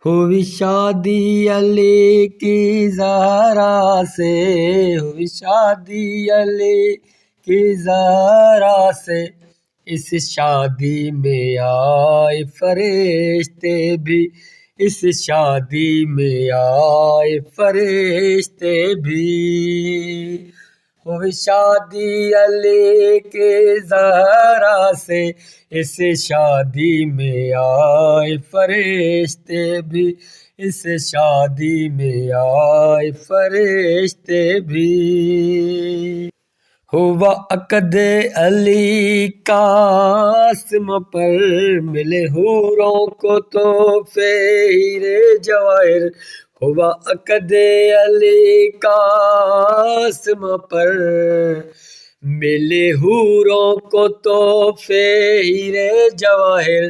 ہوئی شادی علی کی زہرا سے، ہوئی شادی علی کی زہرا سے، اس شادی میں آئے فرشتے بھی، اس شادی میں آئے فرشتے بھی۔ ہوئی شادی علی کی زہرا سے، اس شادی میں آئے فرشتے بھی، اس شادی میں آئے فرشتے بھی۔ ہوا عقد علی کا آسماں پر، ملے حوروں کو تحفے ہیرے جواہر۔ ہوا عقد علی کا آسماں پر، ملے حوروں کو تحفے ہیرے جواہر۔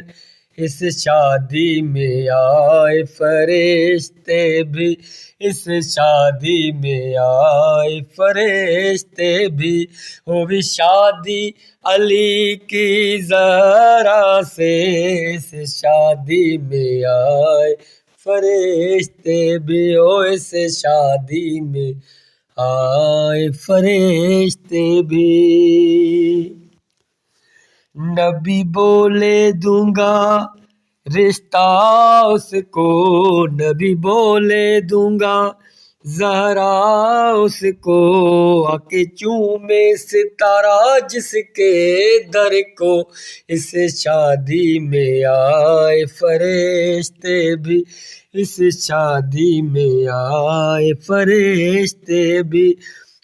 اس شادی میں آئے فرشتے بھی، اس شادی میں آئے فرشتے بھی۔ ہوئی شادی علی کی زہرا سے، اس شادی میں آئے فرشتے بھی، اس شادی میں آئے فرشتے بھی۔ نبی بولے دوں گا رشتہ اس کو، نبی بولے دوں گا زہرا اس کو، آ کے چومے ستارہ جس کے در کو۔ اس شادی میں آئے فرشتے بھی، اس شادی میں آئے فرشتے بھی۔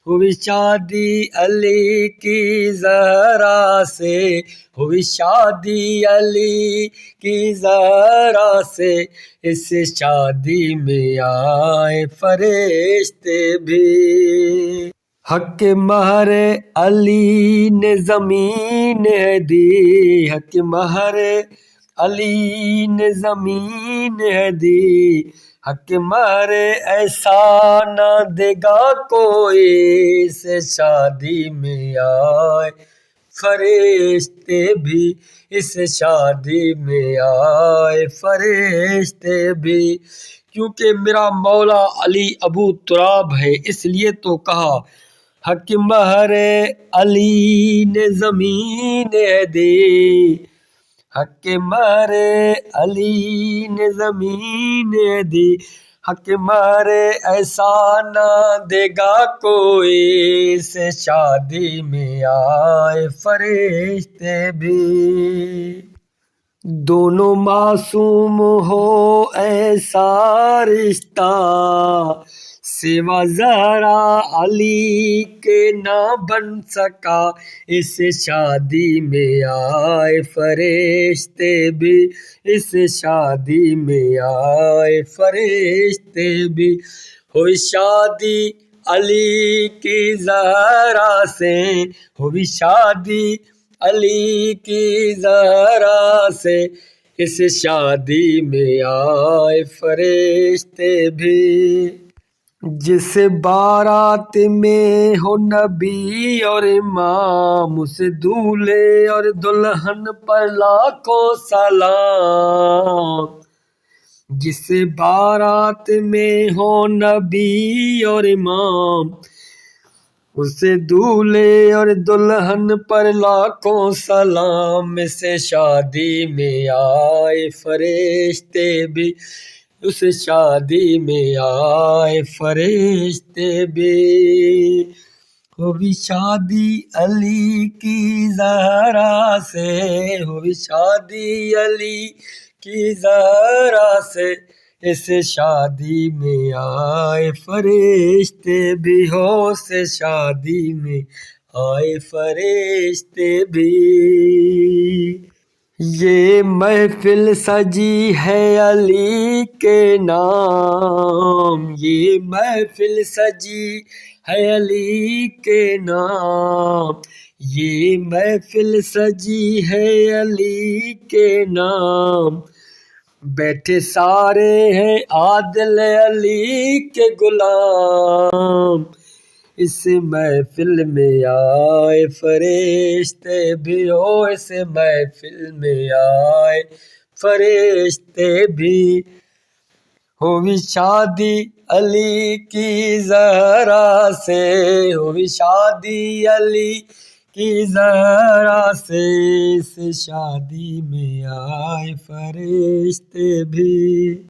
ہوئی شادی علی کی زہرا سے، ہوئی شادی علی کی زہرا سے، اس شادی میں آئے فرشتے بھی۔ حق مہر علی نے زمین ہے دی، حق مہر علی نے زمین ہے دی، حق مہر ایسا نہ دے گا کوئی، اس شادی میں آئے فرشتے بھی، اس شادی میں آئے فرشتے بھی۔ کیونکہ میرا مولا علی ابو تراب ہے، اس لیے تو کہا حق مہر علی نے زمین ہے دی، حق مہر علی نے زمین ہے دی، حق مہر ایسا نہ دے گا کوئی، اس شادی میں آئے فرشتے بھی۔ دونوں معصوم ہو ایسا رشتہ، سوا زہرا علی کے نہ بن سکا، اس شادی میں آئے فرشتے بھی، اس شادی میں آئے فرشتے بھی۔ ہوئی شادی علی کی زہرا سے، ہوئی شادی علی کی زہرا سے، اس شادی میں آئے فرشتے بھی۔ جس بارات میں ہو نبی اور امام، اس دولہے اور دلہن پر لاکھوں سلام۔ جس بارات میں ہو نبی اور امام، اس دولہے اور دلہن پر لاکھوں سلام، اس شادی میں آئے فرشتے بھی، اس شادی میں آئے فرشتے بھی۔ ہوئی شادی علی کی زہرا سے، ہوئی شادی علی کی زہرا سے، اس شادی میں آئے فرشتے بھی، ہو اس شادی میں آئے فرشتے بھی۔ یہ محفل سجی ہے علی کے نام، یہ محفل سجی ہے علی کے نام، یہ محفل سجی ہے علی کے نام۔ بیٹھے سارے ہیں عادل علی کے غلام، اس محفل میں آئے فرشتے بھی، ہو اس محفل میں آئے فرشتے بھی۔ ہوئی شادی علی کی زہرا سے، ہوئی شادی علی کی زہرا سے، اس شادی میں آئے فرشتے بھی۔